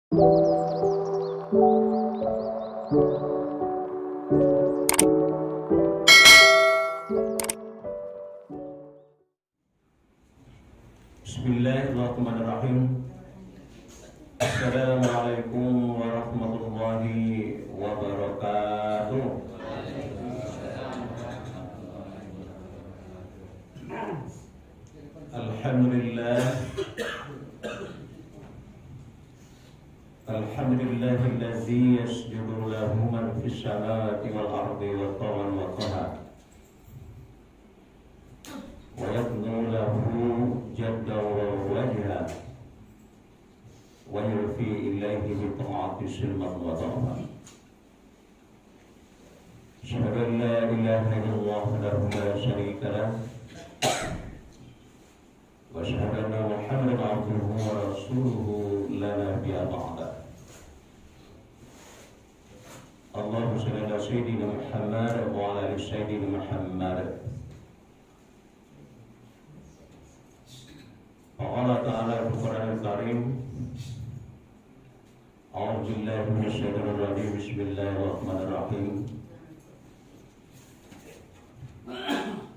Bismillahirrahmanirrahim. Assalamualaikum warahmatullahi wabarakatuh. Alhamdulillah. Alhamdulillahillazi yasjudu lahu man fis samawati wal ardi wa tawan wa qahar. Wa yaqulu lahu jadda wa wajha wa yulfi ilayhi bi ta'ati silman wa ta'at. Asyhadu an la ilaha illallah wahdahu la syarika lah wa asyhadu anna Muhammadan abduhu wa rasuluhu la nabiyya ba'dah. Allahumma shalli ala sayyidina Muhammad wa ala ali sayyidina Muhammad. Allah Ta'ala Al-Quran Al-Karim. A'udzu billahi minasyaitonir rajim. Bismillahirrahmanirrahim.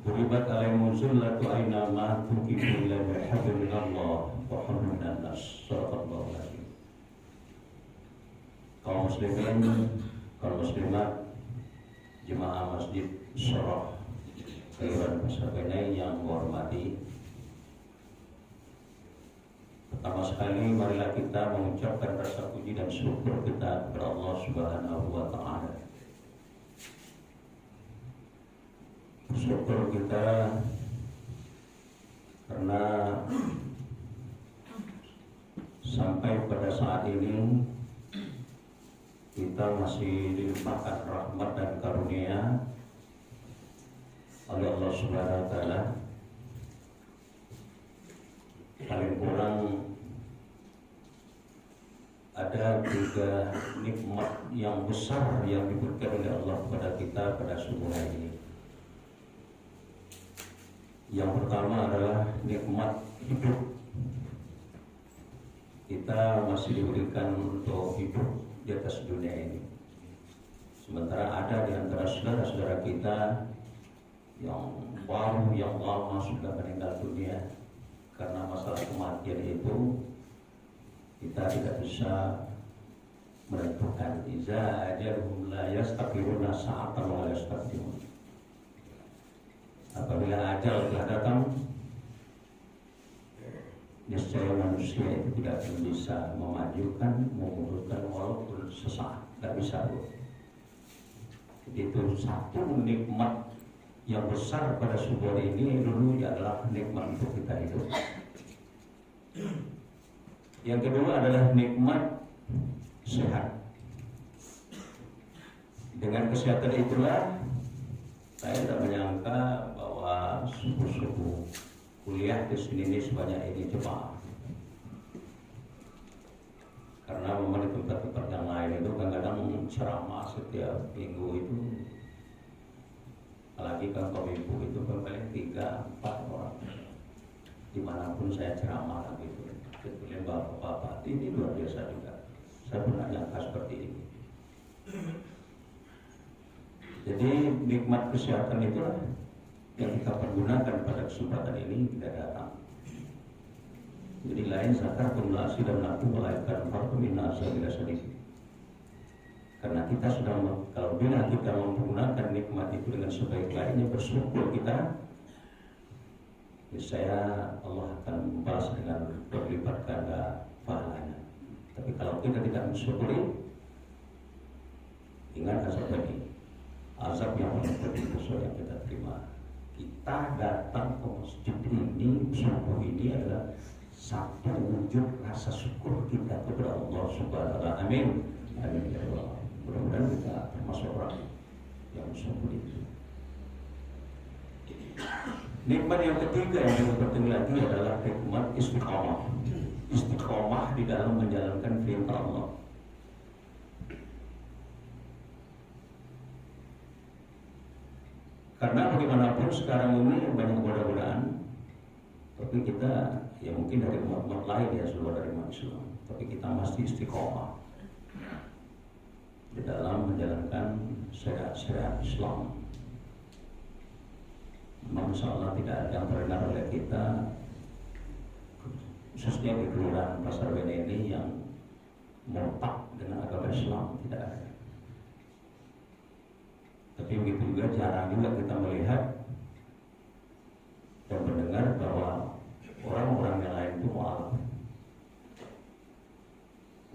Duribat alaihim zullatu aina ma tuqifu illa bihablillah wa hablum minan nas. Shadaqallahu al-azim. Kaum muslimin, kaum muslimat, jemaah Masjid Syarah Khairan Masyarakatnya yang menghormati, pertama sekali marilah kita mengucapkan rasa puji dan syukur kita kepada Allah Subhanahu wa Ta'ala. Bersyukur kita karena sampai pada saat ini kita masih dilimpahkan rahmat dan karunia oleh Allah Subhanahu wa Ta'ala. Paling kurang ada 3 nikmat yang besar yang diberikan oleh Allah kepada kita pada subuh hari ini. Yang pertama adalah nikmat hidup. Kita masih diberikan untuk hidup di atas dunia ini. Sementara ada di antara saudara-saudara kita yang baru, yang lama sudah meninggal dunia. Karena masalah kematian itu kita tidak bisa menentukan. Iza ajaluhum la yastaqiruna sa'atan wa la yastaqdimun. Apabila ajal telah datang, niscaya manusia itu tidak akan bisa memajukan, memundurkan walaupun sesaat, tidak bisa. Jadi itu satu nikmat yang besar pada subuh ini dulu adalah nikmat untuk kita hidup. Yang kedua adalah nikmat sehat. Dengan kesehatan itulah saya tidak menyangka bahwa subuh-subuh kuliah di sini ini sebanyak ini jemaah. Karena memang di tempat-tempat yang lain itu kadang-kadang ceramah setiap minggu itu, apalagi kan kaum ibu itu paling 3-4 orang. Dimanapun saya ceramah gitu, kebetulan bapak-bapak ini luar biasa juga. Saya pernah nyangka seperti ini. Jadi nikmat kesehatan itulah yang kita pergunakan pada kesempatan ini tidak datang. Jadi lain zakartum la asidam lakum melahirkan fardu minna bila sedikit. Karena kita sudah, kalau bila kita menggunakan nikmat itu dengan sebaik-baiknya, bersyukur kita, saya Allah akan membalas dengan berlipat ganda pahalanya. Tapi kalau kita tidak mensyukuri, ingat azab lagi, azab yang paling pedih besar yang kita terima. Kita datang ke masjid ini, subuh ini adalah satu wujud rasa syukur kita kepada Allah Subhanahu wa Ta'ala. Amin. Amin ya Allah. Mudah-mudahan kita termasuk orang yang bersyukur itu. Nikmat yang ketiga yang kita bertemu lagi adalah nikmat istiqamah. Istiqamah di dalam menjalankan perintah Allah. Karena bagaimanapun sekarang ini banyak godaan, tapi kita ya mungkin dari umat-umat lain ya, seluruh dari umat Islam. tapi kita mesti istiqomah di dalam menjalankan syariat Islam. Memang insyaAllah tidak ada yang terdengar oleh kita, khususnya di kelurahan Pasar Bene ini, yang murtad dengan agama Islam, tidak ada. Tapi begitu juga jarang juga kita melihat dan mendengar bahwa orang-orang yang lain itu mualaf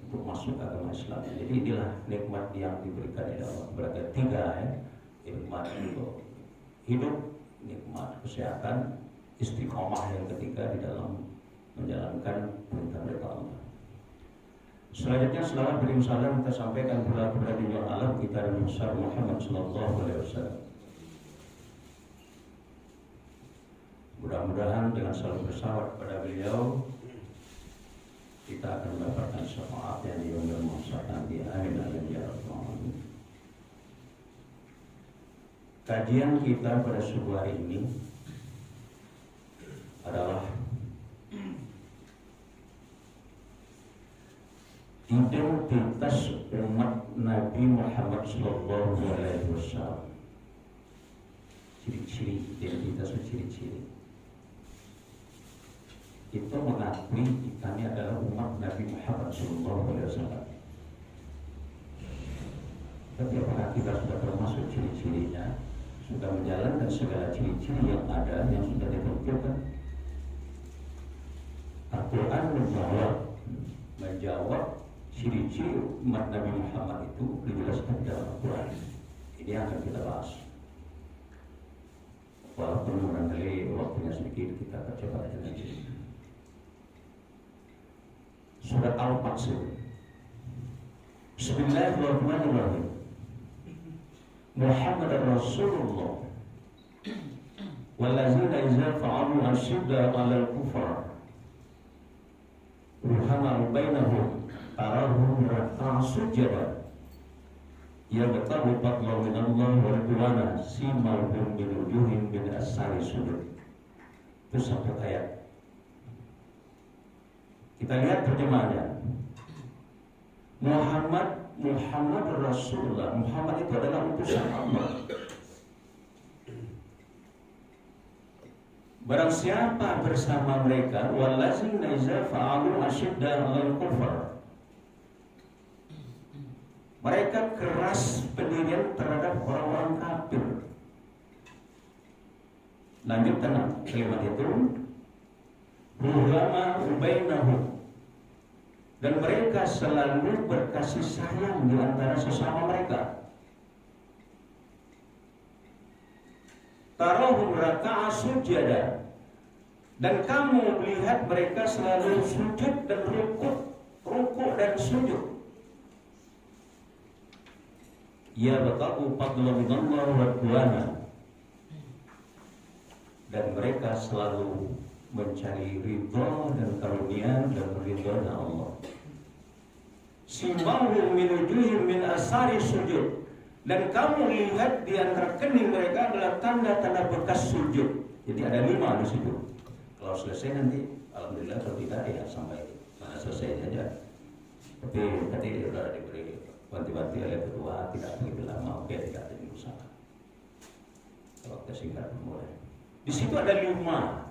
untuk masuk agama Islam. Jadi inilah nikmat yang diberikan oleh Allah. Berarti tiga ya, nikmat untuk hidup, nikmat kesehatan, istiqomah yang ketiga di dalam menjalankan perintah Allah. Selanjutnya selawat beri salam kita sampaikan kepada junjungan alam kita Nabi Muhammad sallallahu alaihi wasallam. Mudah-mudahan dengan selalu bersalawat kepada beliau kita akan mendapatkan syafaat yang di yaumil mahsyar nanti. Amin amin ya rabbal alamin. Kajian kita pada subuh hari ini adalah identitas umat Nabi Muhammad sallallahu alaihi wasallam. Ciri-ciri identitas, ciri-ciri itu mengakui kami adalah umat Nabi Muhammad sallallahu alaihi wasallam. Tapi apakah kita sudah termasuk ciri-cirinya, sudah menjalankan segala ciri-ciri yang ada, yang sudah ditentukan? Al-Quran menjawab ciri-ciri umat Nabi Muhammad itu dijelaskan dalam Al-Quran. Ini yang akan kita bahas. Walaupun barangkali waktunya sedikit, kita akan coba aja nanti. Surat Al-Fath. Bismillahirrahmanirrahim. Muhammad Rasulullah wallazina idza fa'alu asyidda 'alal kufar ruhama bainahum tarahum raka'a sujada yabtaghu fadlan min Allah wa ridwana simahum min wujuhihim min asari sujud. Itu satu ayat. Kita lihat terjemahannya. Muhammad Rasulullah. Muhammad itu adalah utusan Allah. Barang siapa bersama mereka, wallazina idza fa'alu asyidda 'alal kufar, mereka keras pendirian terhadap orang-orang kafir. Lanjutkan kalimat itu. Ruhama bainahum, dan mereka selalu berkasih sayang di antara sesama mereka. Tarahum raka'a sujada, dan kamu melihat mereka selalu sujud dan rukuk dan sujud. Ya bataku fadlan minallah wa ridwana, dan mereka selalu mencari ridha dan karunia dan ridha Allah. Simahum min wujuhihim min asari sujud, dan kamu lihat di antara kening mereka adalah tanda-tanda bekas sujud. Jadi ada 5 di situ. Kalau selesai nanti, alhamdulillah, kalau tidak ya sampai selesai saja. Tapi tadi sudah diberi wanti-wanti oleh ketua, tidak begitu lama, oke, tidak ada usaha. Kalau singkat mulai. Di situ ada 5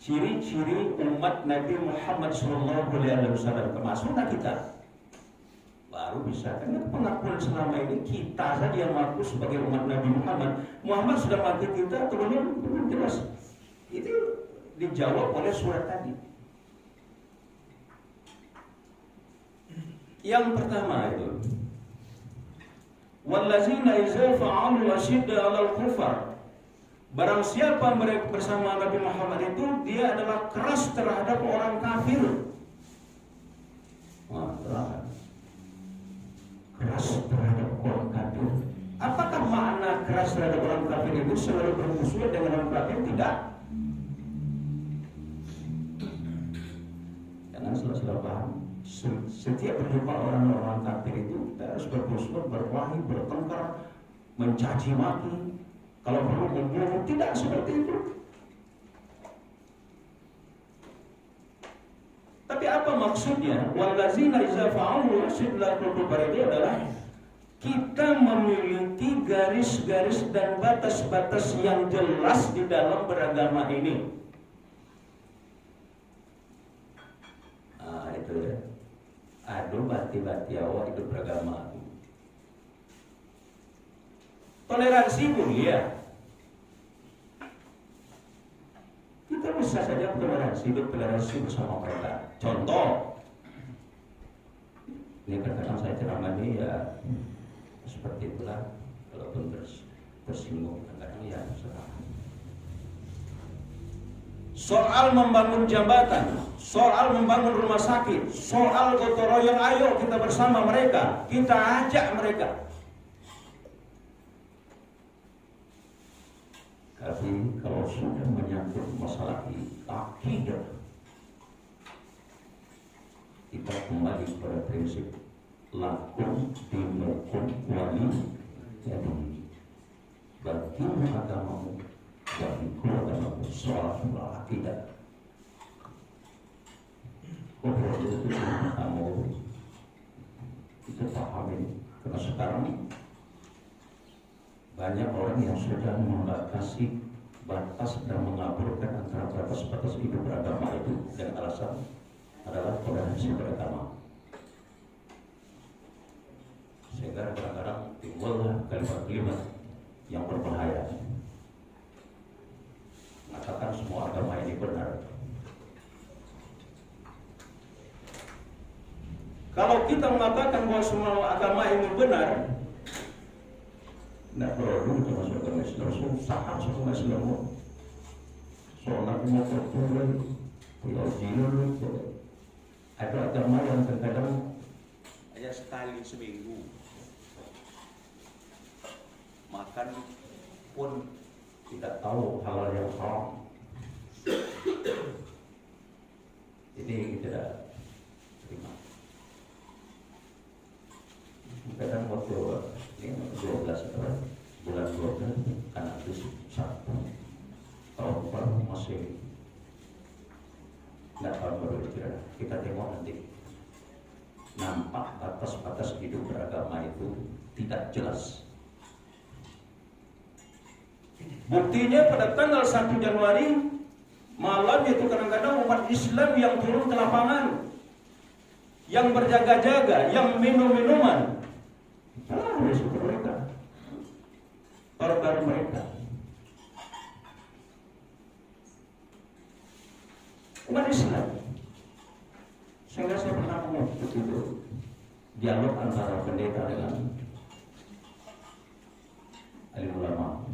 ciri-ciri umat Nabi Muhammad SAW, termasuklah kita. Baru bisa, karena pengakuan selama ini kita saja yang mengaku sebagai umat Nabi Muhammad. Muhammad sudah mati kita atau belum jelas. Itu dijawab oleh surat tadi. Yang pertama itu, wallazina idza fa'alu asyidda 'alal kufar, barang siapa mereka bersama Nabi Muhammad itu, dia adalah keras terhadap orang kafir. Keras terhadap orang kafir. Apakah makna keras terhadap orang kafir itu selalu bermusuhan dengan orang kafir? Tidak. Jangan salah paham. Setiap berjumpa orang-orang kafir itu, kita harus bermusuhan, berkelahi, bertengkar, mencaci maki. Kalau perlu membunuh, tidak seperti itu. Tapi Tapi apa maksudnya? Wallazina iza fa'alu sidlatul itu adalah kita memiliki garis-garis dan batas-batas yang jelas di dalam beragama ini. Itu ya. Aduh bati-bati awak itu beragama. Toleransi mulia. Kita bisa saja toleransi bersama mereka. Contoh, ini kadang-kadang saya ceramah ini ya seperti itulah. Kalaupun tersinggung, kadang-kadang ya serah. Soal membangun jambatan, soal membangun rumah sakit, soal gotong royong, ayo kita bersama mereka, kita ajak mereka. Tapi kalau sudah menyangkut masalah akidah, kita kembali pada prinsip lakum dinukum wali jadi bagimu agamamu, bagiku agamamu, soal akidah. Kalau itu kamu kita pahami, karena sekarang banyak orang yang sudah membatasi batas dan mengaburkan antara batas-batas hidup beragama itu dengan alasan adalah toleransi beragama. Sehingga kadang-kadang timbullah kalimat-kalimat yang berbahaya, mengatakan semua agama ini benar. Kalau kita mengatakan bahwa semua agama ini benar, tidak perlu kita masuk agama Islam. Susah semua Islam. Sholat mau tertulis, pulau jilu. Ada agama yang kadang-kadang hanya sekali seminggu makan pun tidak tahu halal yang haram. Jadi tidak terima. Kadang waktu 12 bulan 12 anak itu satu tahun baru masih nggak tahun baru kira. Kita tengok nanti nampak batas-batas hidup beragama itu tidak jelas. Buktinya pada tanggal 1 Januari malam itu kadang-kadang umat Islam yang turun ke lapangan, yang berjaga-jaga, yang minum-minuman. Risiko mereka, barbar mereka. Umat Islam. Sehingga saya pernah mengutip itu dialog antara pendeta dengan alim ulama.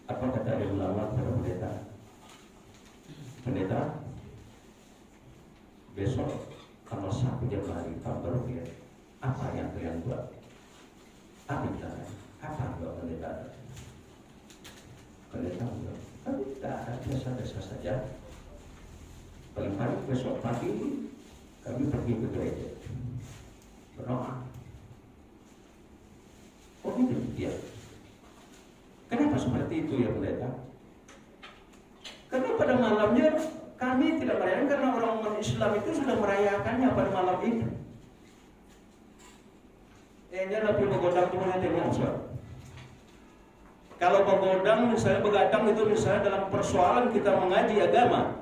Apa kata alim ulama kepada pendeta? Pendeta, besok tanggal 1 Januari tahun baru ya. Apa yang kalian buat? Apa buat pendeta? Pendeta bilang, tidak ada, biasa-biasa saja. Paling-paling besok pagi kami pergi ke gereja berdoa. Oh gitu dia. Kenapa seperti itu ya pendeta? Karena pada malamnya kami tidak merayakan, karena orang Islam itu sudah merayakannya pada malam itu. Ini lebih begodang punya tengok. Kalau begodang misalnya begadang itu misalnya dalam persoalan kita mengaji agama,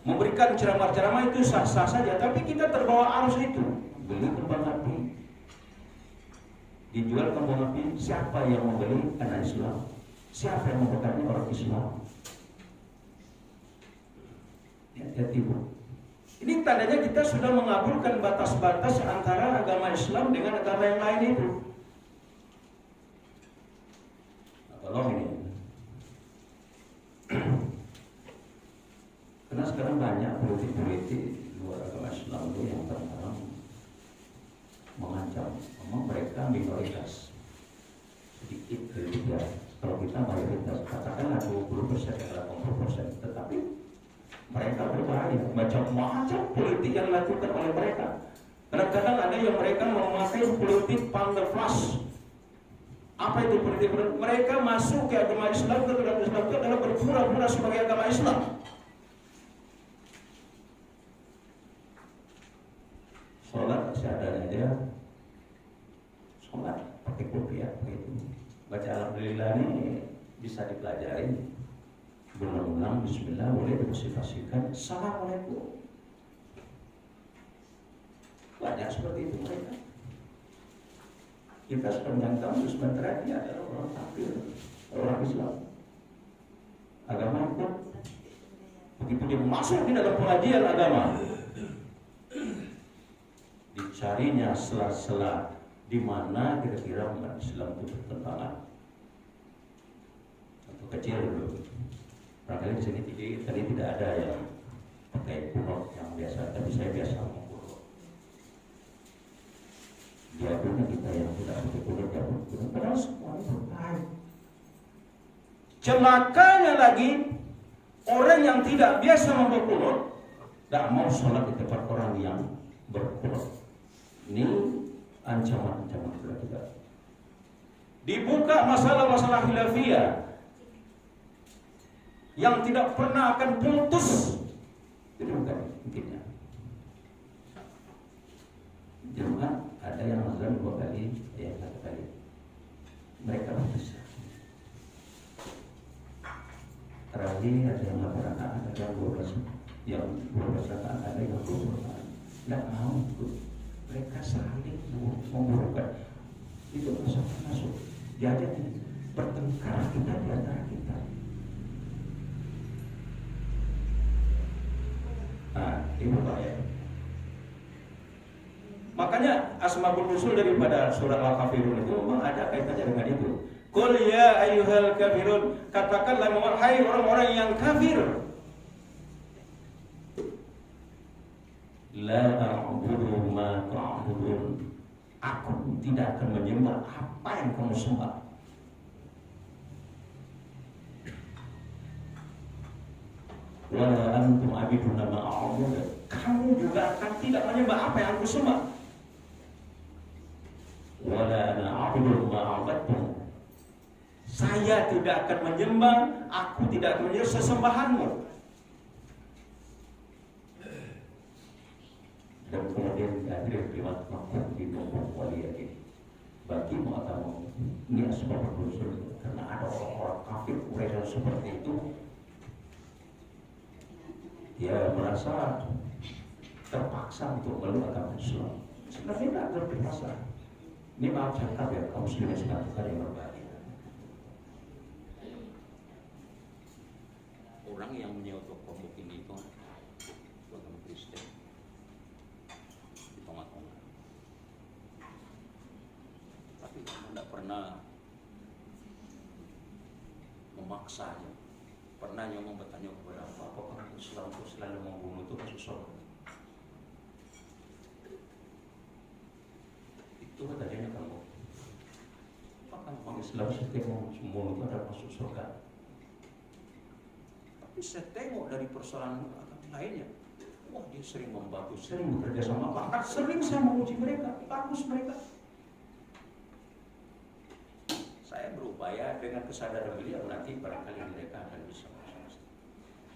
memberikan ceramah-ceramah itu sah-sah saja, tapi kita terbawa arus itu. Beli kembang api, dijual kembang api, siapa yang membeli? Anak Islam. Siapa yang membelinya? Orang Islam. Hati-hati Bu. Ini tandanya kita sudah mengabulkan batas-batas antara agama Islam dengan agama yang lain itu. Tolong ini. Karena sekarang banyak politik-politik luar agama Islam itu yang kadang-kadang mengancam. Memang mereka minoritas, sedikit berbeda. Kalau kita mayoritas, katakanlah 20% atau 80%, tetapi mereka berbahaya. Macam-macam politik yang dilakukan oleh mereka. Kadang-kadang ada yang mereka memakai politik panderflas. Apa itu politik? Mereka masuk ke agama Islam, ke agama Islam itu adalah berpura-pura sebagai agama Islam. sholat seadanya aja, sholat pakai kopiah begitu. Baca alhamdulillah ini bisa dipelajari. Berulang-ulang bismillah boleh diversifikasikan. Assalamualaikum. Banyak seperti itu mereka. Kita sepanjang tahun sementara dia adalah orang kafir, orang Islam. Agama itu begitu dia masuk di dalam pengajian agama, dicarinya sela-sela di mana kira-kira umat Islam itu bertentangan. Untuk kecil dulu. Barangkali di sini tadi tidak ada yang pakai kunut yang biasa, tapi saya biasa mengunut. Dia punya kita yang tidak pakai kunut, yang kunut. Padahal semua itu baik. Celakanya lagi orang yang tidak biasa membaca kunut, tidak mau sholat di tempat orang yang berkunut. Ini ancaman-ancaman kepada kita. Dibuka masalah-masalah khilafiyah yang tidak pernah akan putus. Itu bukan intinya. Jemaah ada yang azan 2 kali, ya 1 kali. Mereka bisa. Terakhir ada yang 8 rakaat, ada yang 12, yang 12 rakaat, ada yang 20 rakaat. Tidak mau ikut. Mereka saling memburukan. Itu masuk. Diajak bertengkar kita di antara kita. Nah, ini bahaya. Makanya asmabul usul daripada surah Al-Kafirun itu memang ada kaitannya dengan itu. Qul ya ayyuhal kafirun, katakanlah wahai orang-orang yang kafir. La a'budu ma ta'budun. Aku tidak akan menyembah apa yang kamu sembah. Wala antum abiduna ma a'budu. Kamu juga akan tidak menyembah apa yang aku sembah. Wala ana a'budu ma a'badtum. Saya tidak akan menyembah, aku tidak akan menyembah sesembahanmu. Dan kemudian diakhiri kalimat makhluk di bawah waliyah. Bagimu atau ini sebab berusul karena ada orang-orang kafir Quraisy seperti itu. Dia merasa terpaksa untuk meluk agama Islam. Sebenarnya tidak terpaksa. Ini maaf cakap ya, kaum muslimin sekalian yang berbagi. Orang yang menyebut kelompok ini itu agama Kristen di tengah-tengah. Tapi tidak pernah memaksanya. Pernah nyomong bertanya kepada apakah Islam itu selalu membunuh itu kasus sorga. Itu katanya kamu. Apakah memang Islam setiap membunuh itu adalah masuk surga? Tapi saya tengok dari persoalan lainnya, wah dia sering membantu, sering bekerja sama, bahkan sering saya menguji mereka, bagus mereka. Saya berupaya dengan kesadaran beliau nanti barangkali mereka akan bisa.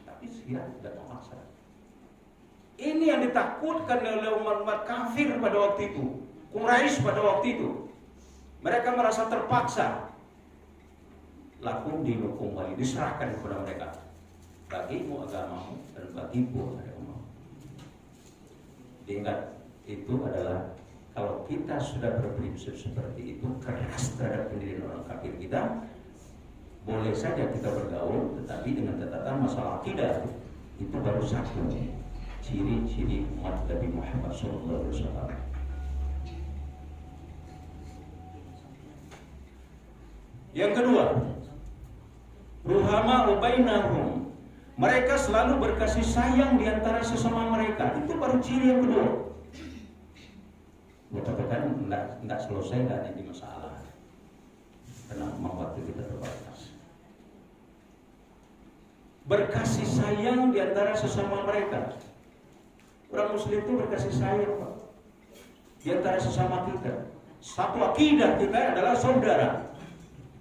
Tapi dia tidak memaksa. Ini yang ditakutkan oleh umat kafir pada waktu itu, Quraisy pada waktu itu. Mereka merasa terpaksa. Lakum dinukum wali, diserahkan kepada mereka. Bagimu agamamu dan bagiku agamamu. Diingat, itu adalah kalau kita sudah berprinsip seperti itu, keras terhadap pendirian orang kafir kita, boleh saja kita bergaul, tetapi dengan catatan masalah akidah itu baru satu ciri-ciri umat Nabi Muhammad SAW. Yang kedua, ruhama bainahum. Mereka selalu berkasih sayang di antara sesama mereka. Itu baru ciri yang kedua. Tapi kan tidak selesai, tidak ada masalah. Karena memang waktu kita terbatas. Berkasih sayang di antara sesama mereka. Orang Muslim itu berkasih sayang, Pak, di antara sesama kita. Satu akidah kita adalah saudara.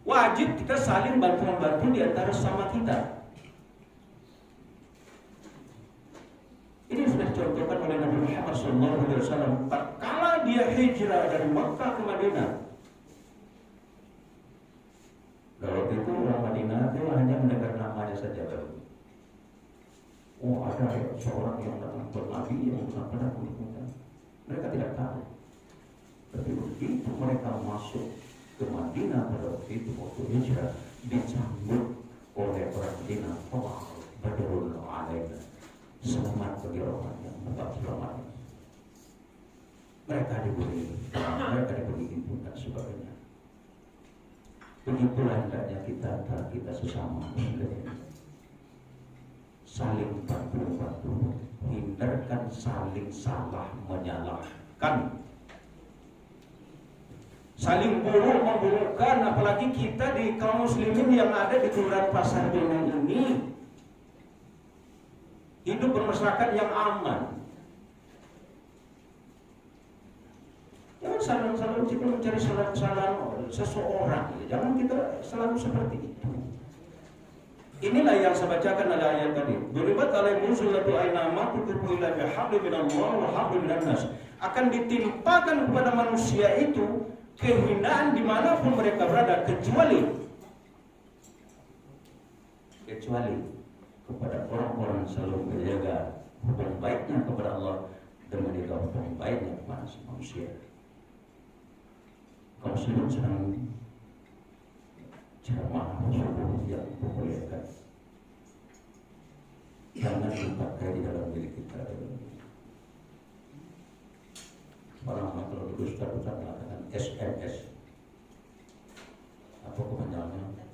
Wajib kita saling bantu-bantu di antara sesama kita. Ini sudah dicontohkan oleh Nabi Muhammad SAW. Tatkala dia hijrah dari Mekah ke Madinah. Kalau itu orang Madinah itu hanya mendengar namanya saja baru. Oh, ada seorang yang datang ke Nabi yang benar-benar meninggalkan. Mereka tidak tahu. Tapi begitu mereka masuk ke Madinah pada waktu itu waktu hijrah, disambut oleh orang Madinah. Oh, badrun alaina. Selamat bagi orang yang tetap selamat. Mereka diberi ilmu dan sebagainya. Begitulah hendaknya kita antara kita sesama muslim, saling bantu, hindarkan saling salah menyalahkan, saling buruk memburukkan. Apalagi kita di kaum muslimin yang ada di Kelurahan Pasar Benang ini hidup bermasyarakat yang aman. Jangan selalu kita mencari kesalahan seseorang. Jangan kita selalu seperti itu. Inilah yang saya bacakan ada ayat tadi. Duribat alaihi musullatu ainama tuqru ila bihabli minallah wa habli minan nas. Akan ditimpakan kepada manusia itu kehinaan dimanapun mereka berada, kecuali kepada orang-orang yang selalu menjaga hubungan baiknya kepada Allah dan menjaga hubungan baiknya kepada manusia. Kaum muslimin sedang ceramah subuh yang memuliakan. Jangan dipakai di dalam diri kita. Orang kalau dulu Ustaz mengatakan SMS. Apa kepanjangannya?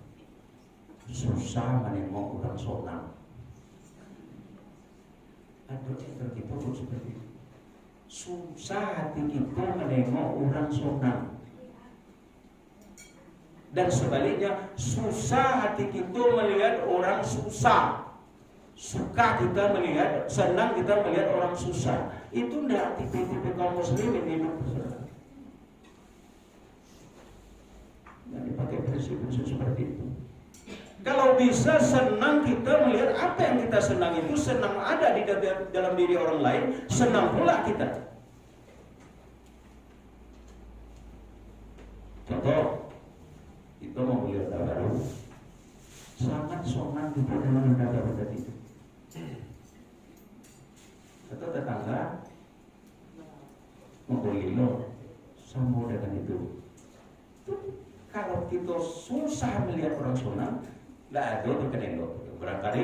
Susah menengok orang sonang. Ada cerita kita pun seperti itu. Susah hati kita menengok orang sonang. Dan sebaliknya, susah hati kita melihat orang susah. Suka kita melihat, senang kita melihat orang susah. Itu tidak tipe-tipe kaum muslimin hidup. Dan dipakai prinsip-prinsip seperti itu. Kalau bisa senang kita melihat apa yang kita senang itu senang ada di dalam diri orang lain, senang pula kita. Contoh, kita mau beli renda baru, sangat senang kita dengan renda baru tadi. Atau tetangga membeli lo, sambung dengan itu. Kalau kita susah melihat orang senang, tidak ada terkenal. Barangkali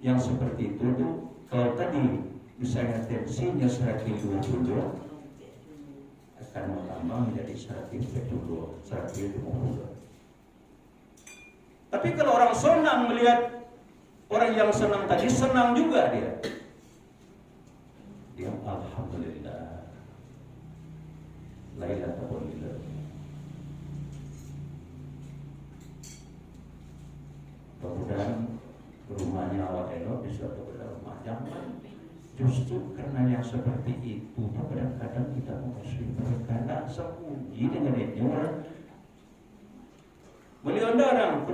yang seperti itu tuh, kalau tadi misalnya tensinya 120 akan bertambah menjadi 150. Tapi kalau orang senang melihat orang yang senang tadi, senang juga dia. Dia alhamdulillah. La ilaha illallah. Mudah-mudahan rumahnya awak elok bisa berbeda rumah. Jangan justru karena yang seperti itu kadang-kadang kita muslim berkata sembunyi dengan ini orang. Beliau orang,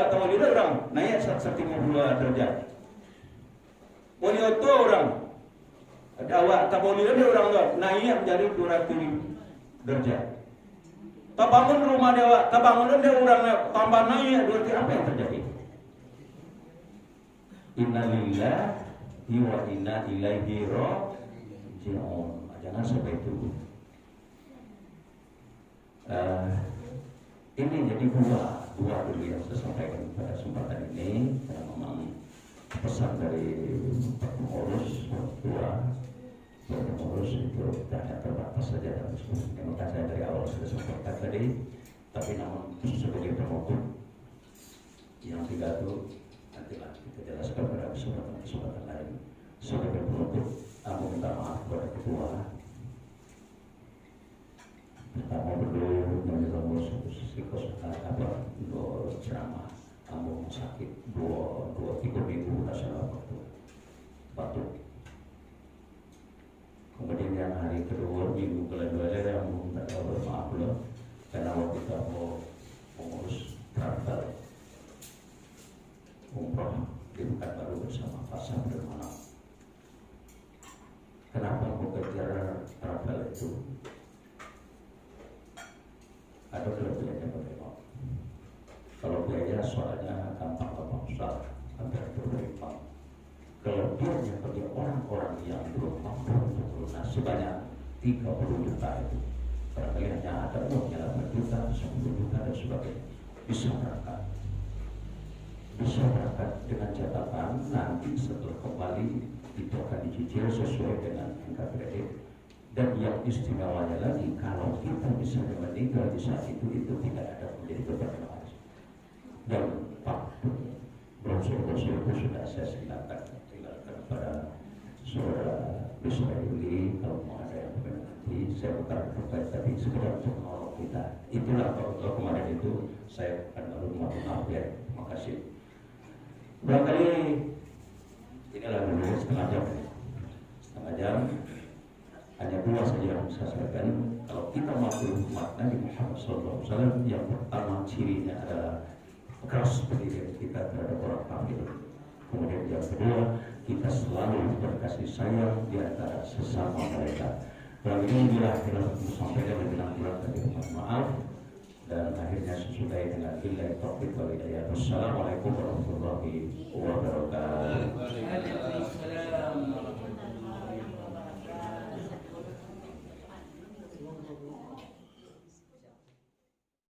tawali orang naik 152 derajat. Beliau tu orang, awak tawali orang tu naik menjadi 200 derajat. Tak bangun rumah dia, tak bangun dia orang tambah naik 200. Apa yang terjadi? Inna lillahi wa inna ilaihi raji'un. Jangan sampai itu. Ini jadi dua dulu yang saya sampaikan pada kesempatan ini. Karena memang pesan dari Pak Pengurus itu hanya terbatas saja. Yang saya dari awal sudah sampaikan tadi. Tapi namun sebagai penutup yang tiga itu nantilah kita jelaskan pada kesempatan lain. Sebagai penutup, aku minta maaf kepada ketua. Pertama berdua menjelang psikos dua ceramah, kamu sakit 2-3 minggu nasional batuk. Kemudian yang hari kedua minggu kedua yang minta maaf loh karena waktu kita mau mengurus travel umroh di Pekanbaru bersama Pasar Bermanap. Kenapa mau kejar travel itu? ada kelebihannya bagaimana? Kalau biaya soalnya gampang-gampang susah, hampir berimbang. Kelebihannya bagi orang-orang yang belum mampu untuk melunasi sebanyak 30 juta itu, barangkali hanya ada uangnya 8 juta, 10 juta dan sebagainya, bisa berangkat dengan catatan nanti setelah kembali itu akan dicicil sesuai dengan angka kredit. Dan yang istimewanya lagi, kalau kita bisa meninggal di saat itu tidak ada menjadi beban lagi. Dan Pak, brosur-brosur itu sudah saya tinggalkan kepada saudara bisa ini, kalau mau ada yang nanti saya bukan terkait, tapi sekedar untuk menolong kita. Itulah kalau kemarin itu saya akan maaf ya, terima kasih. Barangkali inilah dulu setengah jam. Hanya dua saja yang saya sampaikan. Kalau kita mampu makna di Muhammad SAW, yang pertama cirinya adalah keras pendirian kita terhadap orang kafir. Kemudian yang kedua, kita selalu berkasih sayang di antara sesama mereka. Dan ini bila kita sampaikan dan bilang-bilang tadi mohon maaf. Dan akhirnya sesudah dengan billahi taufiq wal hidayah. Wassalamualaikum warahmatullahi wabarakatuh.